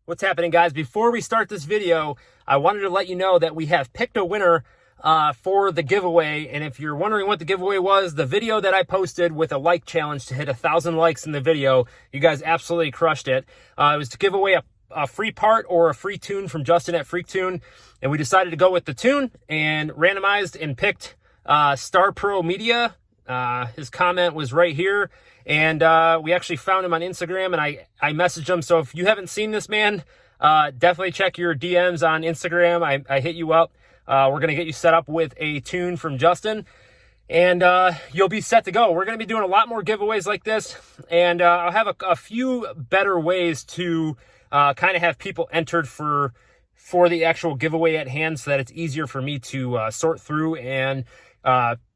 What's happening, guys? Before we start this video, I wanted to let you know that we have picked a winner for the giveaway. And if you're wondering what the giveaway was, the video that I posted with a like challenge to hit 1,000 likes in the video, you guys absolutely crushed it. It was to give away a free part or a free tune from Justin at FREEKTUNE. And we decided to go with the tune and randomized and picked Star Pro Media. His comment was right here. And we actually found him on Instagram, and I messaged him. So if you haven't seen this man, definitely check your DMs on Instagram. I hit you up. We're going to get you set up with a tune from Justin, and you'll be set to go. We're going to be doing a lot more giveaways like this, and I'll have a few better ways to kind of have people entered for the actual giveaway at hand, so that it's easier for me to sort through and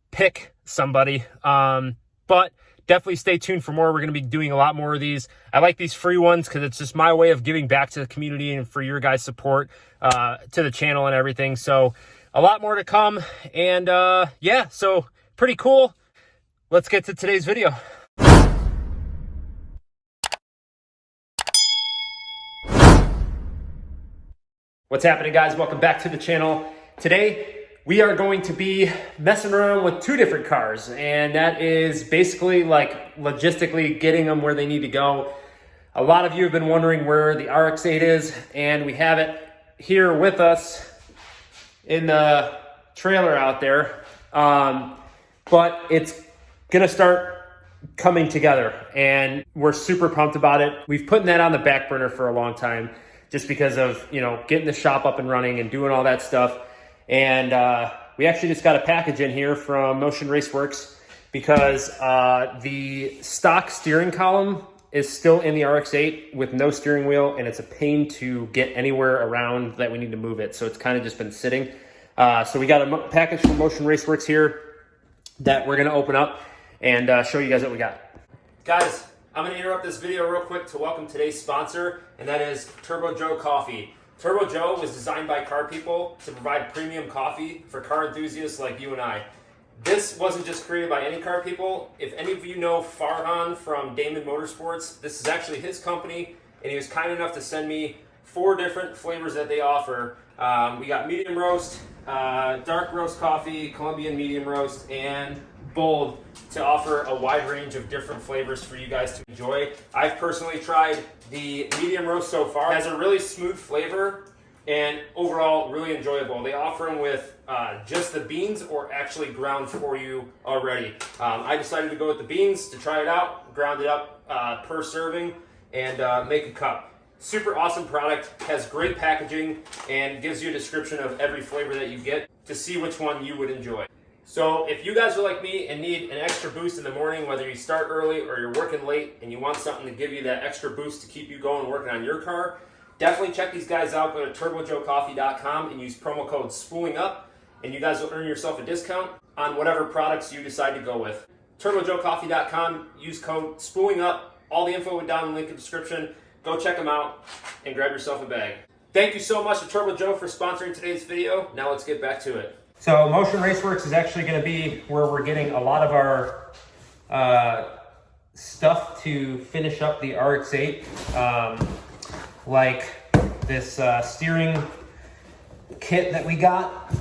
pick somebody. But definitely stay tuned for more. We're going to be doing a lot more of these. I like these free ones because it's just my way of giving back to the community and for your guys' support to the channel and everything. So a lot more to come. And yeah, so pretty cool. Let's get to today's video. What's happening, guys? Welcome back to the channel. Today, we are going to be messing around with two different cars, and that is basically like logistically getting them where they need to go. A lot of you have been wondering where the RX8 is, and we have it here with us in the trailer out there. But it's gonna start coming together, and we're super pumped about it. We've put that on the back burner for a long time, just because of, you know, getting the shop up and running and doing all that stuff. And we actually just got a package in here from Motion Raceworks because the stock steering column is still in the RX8 with no steering wheel, and it's a pain to get anywhere around that we need to move it. So it's kind of just been sitting. So we got a package from Motion Raceworks here that we're going to open up and show you guys what we got. Guys, I'm going to interrupt this video real quick to welcome today's sponsor, and that is Turbo Joe Coffee. Turbo Joe was designed by car people to provide premium coffee for car enthusiasts like you and I. This wasn't just created by any car people. If any of you know Farhan from Damond Motorsports, this is actually his company, and he was kind enough to send me 4 different flavors that they offer. We got medium roast, dark roast coffee, Colombian medium roast, and bold, to offer a wide range of different flavors for you guys to enjoy. I've personally tried the medium roast so far. It has a really smooth flavor and overall really enjoyable. They offer them with just the beans or actually ground for you already. I decided to go with the beans to try it out, ground it up per serving, and make a cup. Super awesome product, has great packaging, and gives you a description of every flavor that you get to see which one you would enjoy. So if you guys are like me and need an extra boost in the morning, whether you start early or you're working late and you want something to give you that extra boost to keep you going working on your car, definitely check these guys out. Go to turbojoecoffee.com and use promo code SPOOLINGUP, and you guys will earn yourself a discount on whatever products you decide to go with. turbojoecoffee.com, use code SPOOLINGUP. All the info is down in the link in the description. Go check them out and grab yourself a bag. Thank you so much to Turbo Joe for sponsoring today's video. Now let's get back to it. So Motion Raceworks is actually going to be where we're getting a lot of our stuff to finish up the RX8, like this steering kit that we got,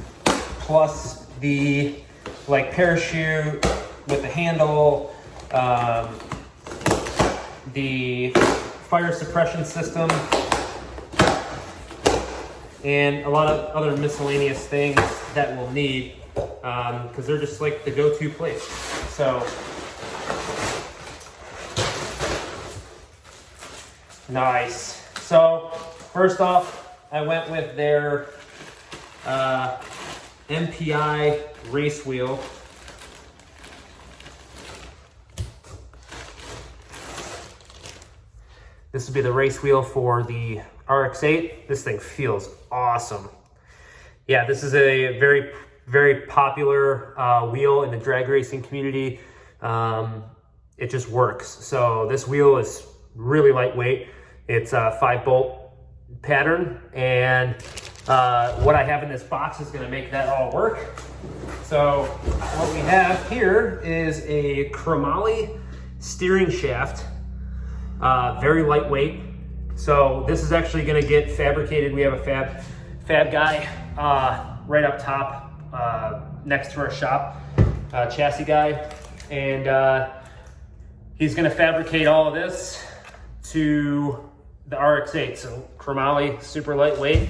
plus the like parachute with the handle, the fire suppression system, and a lot of other miscellaneous things that we'll need because they're just like the go-to place. So nice. So first off, I went with their Mpi Race Wheel. This would be the race wheel for the RX8. This thing feels awesome. Yeah, this is a very, very popular wheel in the drag racing community. It just works. So this wheel is really lightweight. It's a 5-bolt pattern, and what I have in this box is going to make that all work. So what we have here is a Chromoly steering shaft, very lightweight, So this is actually gonna get fabricated. We have a fab guy right up top next to our shop, chassis guy. And he's gonna fabricate all of this to the RX8. So Chromoly, super lightweight.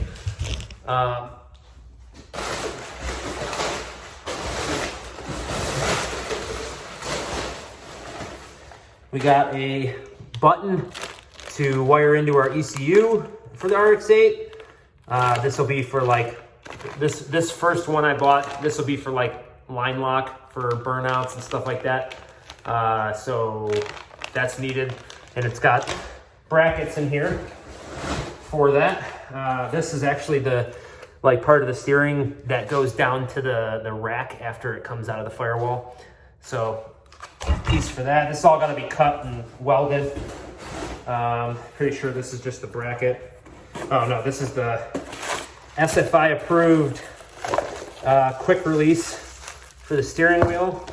We got a button to wire into our ECU for the RX8. This will be for like, this first one I bought, this will be for like line lock for burnouts and stuff like that. So that's needed. And it's got brackets in here for that. This is actually the like part of the steering that goes down to the rack after it comes out of the firewall. So piece for that. This is all gonna be cut and welded. Pretty sure this is just the bracket. Oh no, this is the SFI approved quick release for the steering wheel.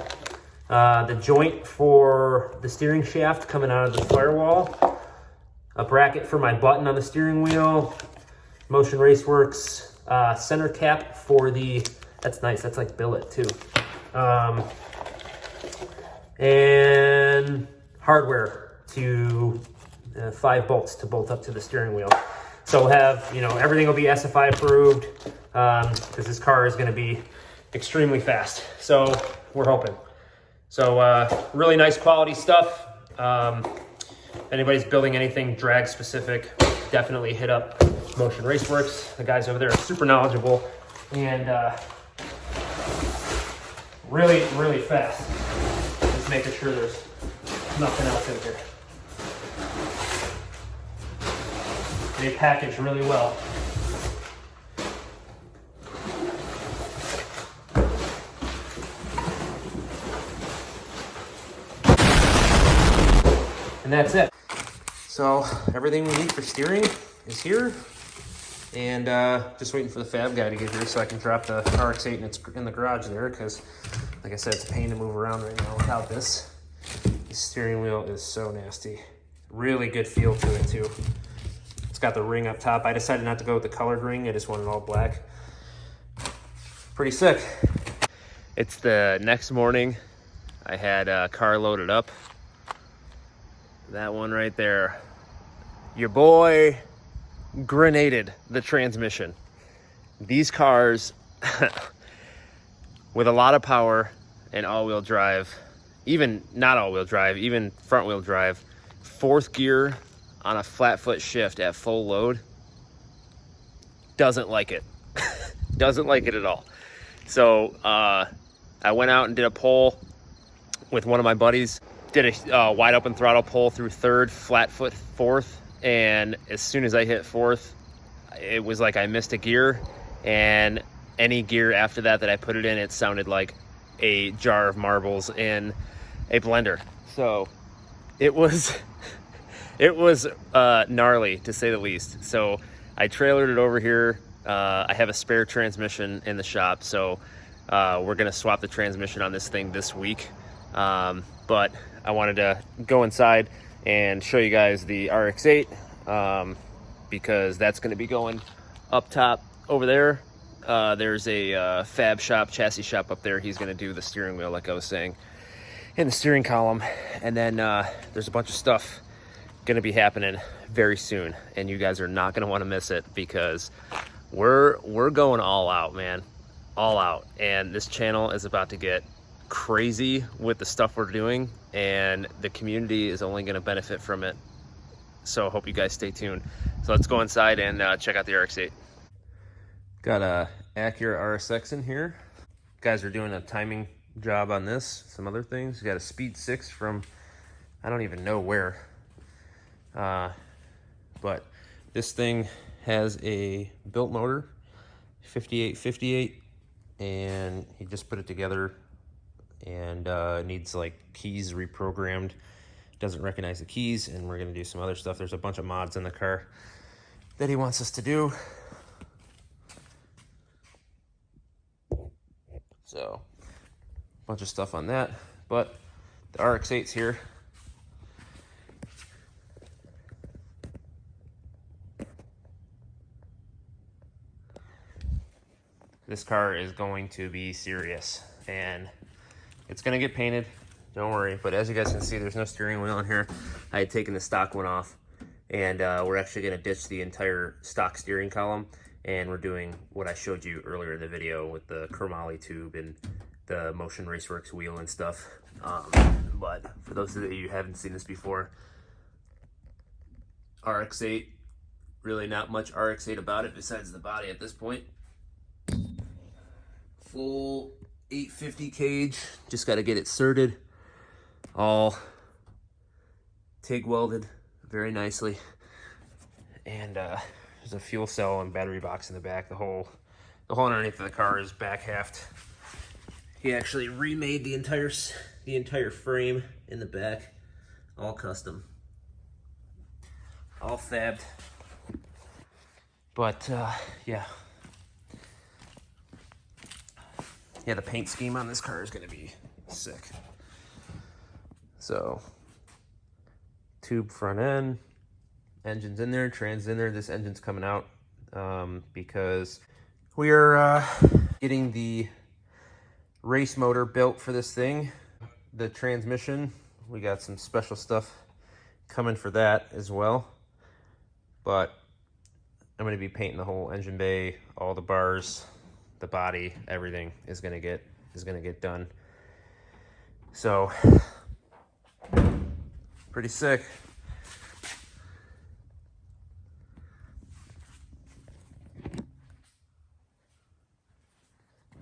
The joint for the steering shaft coming out of the firewall. A bracket for my button on the steering wheel. Motion Raceworks center cap for the, that's nice, that's like billet too. And hardware to 5 bolts to bolt up to the steering wheel. So we'll have, you know, everything will be SFI approved because this car is going to be extremely fast. So we're hoping. So really nice quality stuff. If anybody's building anything drag specific, definitely hit up Motion Raceworks. The guys over there are super knowledgeable and really, really fast. Just making sure there's nothing else in here. They package really well. And that's it. So everything we need for steering is here. And just waiting for the fab guy to get here so I can drop the RX8 in the garage there, because like I said, it's a pain to move around right now without this. The steering wheel is so nasty. Really good feel to it too. It's got the ring up top. I decided not to go with the colored ring. I just wanted all black. Pretty sick. It's the next morning. I had a car loaded up. That one right there. Your boy grenaded the transmission. These cars with a lot of power and all-wheel drive, even not all-wheel drive, even front-wheel drive, 4th gear on a flat foot shift at full load, doesn't like it. Doesn't like it at all. So I went out and did a pull with one of my buddies. Did a wide open throttle pull through 3rd, flat foot 4th, and as soon as I hit 4th, it was like I missed a gear, and any gear after that I put it in, it sounded like a jar of marbles in a blender. So it was gnarly to say the least. So I trailered it over here. I have a spare transmission in the shop, so we're gonna swap the transmission on this thing this week. But I wanted to go inside and show you guys the RX8 because that's going to be going up top over there. There's a fab shop, chassis shop up there. He's going to do the steering wheel, like I was saying, and the steering column. And then there's a bunch of stuff going to be happening very soon, and you guys are not going to want to miss it because we're going all out, man, all out. And this channel is about to get crazy with the stuff we're doing, and the community is only going to benefit from it. So I hope you guys stay tuned. So let's go inside and check out the RX8. Got a Acura RSX in here. Guys are doing a timing job on this, some other things. Got a Speed 6 from I don't even know where, but this thing has a built motor, 5858, and he just put it together, and needs like keys reprogrammed. Doesn't recognize the keys, and we're gonna do some other stuff. There's a bunch of mods in the car that he wants us to do. So a bunch of stuff on that, but the RX8's here. this car is going to be serious, and it's going to get painted. Don't worry. But as you guys can see, there's no steering wheel in here. I had taken the stock one off, and we're actually going to ditch the entire stock steering column, and we're doing what I showed you earlier in the video with the Chromoly tube and the Motion Raceworks wheel and stuff. But for those of you who haven't seen this before, RX8, really not much RX8 about it besides the body at this point. Full 850 cage, just got to get it serted, all TIG welded very nicely, and there's a fuel cell and battery box in the back. The whole underneath of the car is back halved. He actually remade the entire frame in the back, all custom, all fabbed. But yeah, the paint scheme on this car is going to be sick. So, tube front end, engine's in there, trans in there. This engine's coming out because we are getting the race motor built for this thing. The transmission, we got some special stuff coming for that as well. But I'm going to be painting the whole engine bay, all the bars, the body, everything is going to get done. So pretty sick.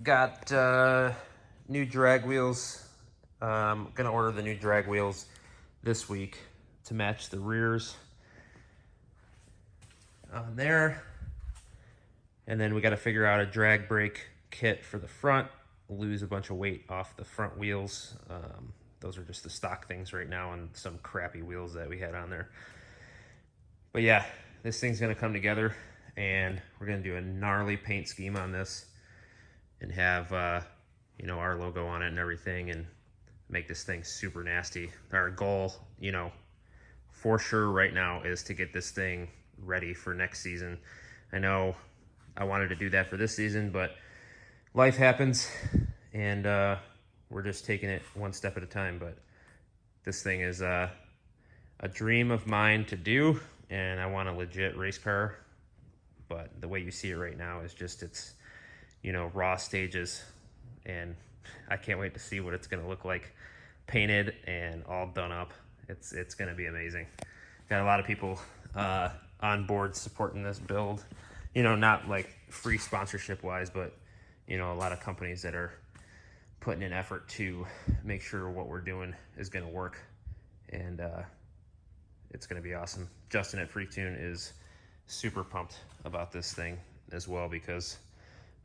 Got new drag wheels. Gonna order the new drag wheels this week to match the rears on there. And then we got to figure out a drag brake kit for the front. Lose a bunch of weight off the front wheels. Those are just the stock things right now and some crappy wheels that we had on there. But yeah, this thing's gonna come together, and we're gonna do a gnarly paint scheme on this and have you know, our logo on it and everything, and make this thing super nasty. Our goal, you know, for sure right now is to get this thing ready for next season. I know I wanted to do that for this season, but life happens, and we're just taking it one step at a time. But this thing is a dream of mine to do, and I want a legit race car. But the way you see it right now is just, it's, you know, raw stages, and I can't wait to see what it's going to look like painted and all done up. It's going to be amazing. Got a lot of people on board supporting this build, you know, not like free sponsorship wise, but you know, a lot of companies that are putting in effort to make sure what we're doing is going to work, and it's going to be awesome. Justin at FREEKTUNE is super pumped about this thing as well because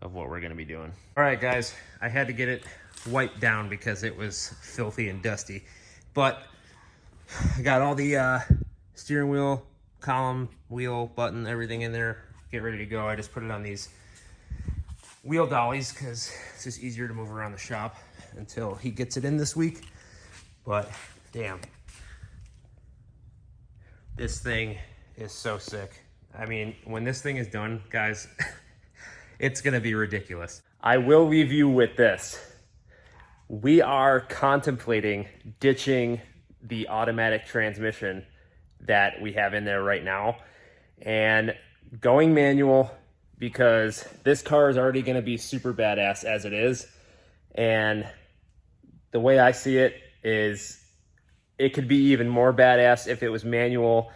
of what we're going to be doing. All right, guys, I had to get it wiped down because it was filthy and dusty, but I got all the steering wheel, column, wheel, button, everything in there. Get ready to go. I just put it on these wheel dollies because it's just easier to move around the shop until he gets it in this week. But damn, this thing is so sick. I mean, when this thing is done, guys, it's gonna be ridiculous. I will leave you with this. We are contemplating ditching the automatic transmission that we have in there right now and going manual, because this car is already going to be super badass as it is. And the way I see it is it could be even more badass if it was manual,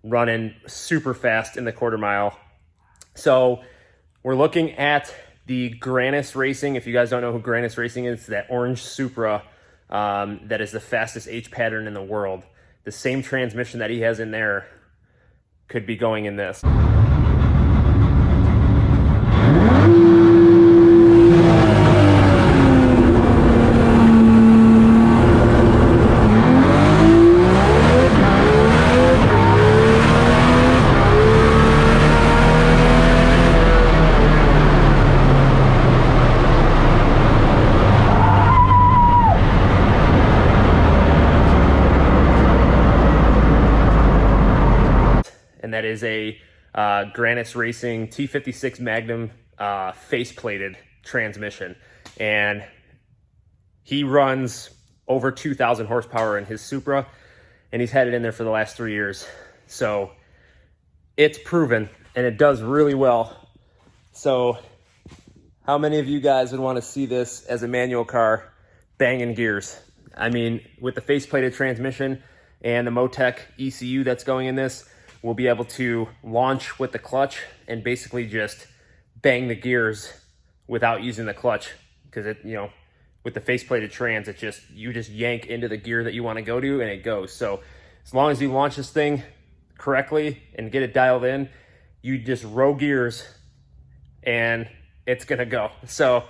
running super fast in the quarter mile. So we're looking at the Granis Racing. If you guys don't know who Granis Racing is, it's that orange Supra that is the fastest H pattern in the world. The same transmission that he has in there could be going in this. And that is a Granis Racing T56 Magnum face-plated transmission, and he runs over 2,000 horsepower in his Supra, and he's had it in there for the last 3 years. So it's proven, and it does really well. So how many of you guys would want to see this as a manual car banging gears? I mean, with the faceplated transmission and the Motec ECU that's going in this, we'll be able to launch with the clutch and basically just bang the gears without using the clutch, because it, you know, with the faceplated trans, it just, you just yank into the gear that you want to go to and it goes. So as long as you launch this thing correctly and get it dialed in, you just row gears and it's gonna go. So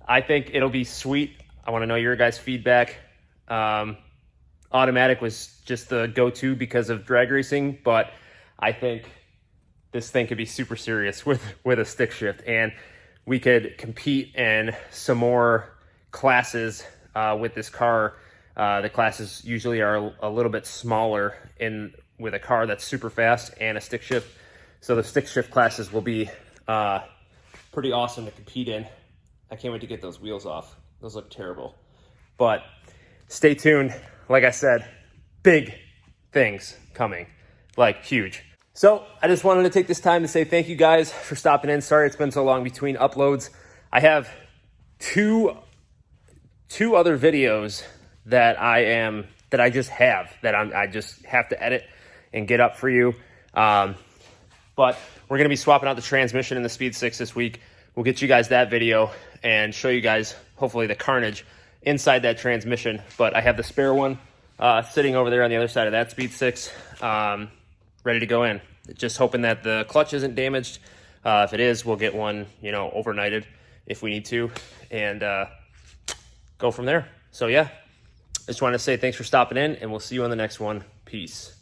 I think it'll be sweet. I want to know your guys' feedback. Automatic was just the go-to because of drag racing, but I think this thing could be super serious with a stick shift, and we could compete in some more classes with this car. The classes usually are a little bit smaller with a car that's super fast and a stick shift. So the stick shift classes will be pretty awesome to compete in. I can't wait to get those wheels off. Those look terrible. But stay tuned. Like I said, big things coming, like huge. So I just wanted to take this time to say thank you guys for stopping in. Sorry it's been so long between uploads. I have two other videos that I just have to edit and get up for you. But we're gonna be swapping out the transmission in the Speed 6 this week. We'll get you guys that video and show you guys hopefully the carnage inside that transmission. But I have the spare one sitting over there on the other side of that Speed 6, ready to go in. Just hoping that the clutch isn't damaged. If it is, we'll get one, you know, overnighted if we need to, and go from there. So yeah, I just wanted to say thanks for stopping in, and we'll see you on the next one. Peace.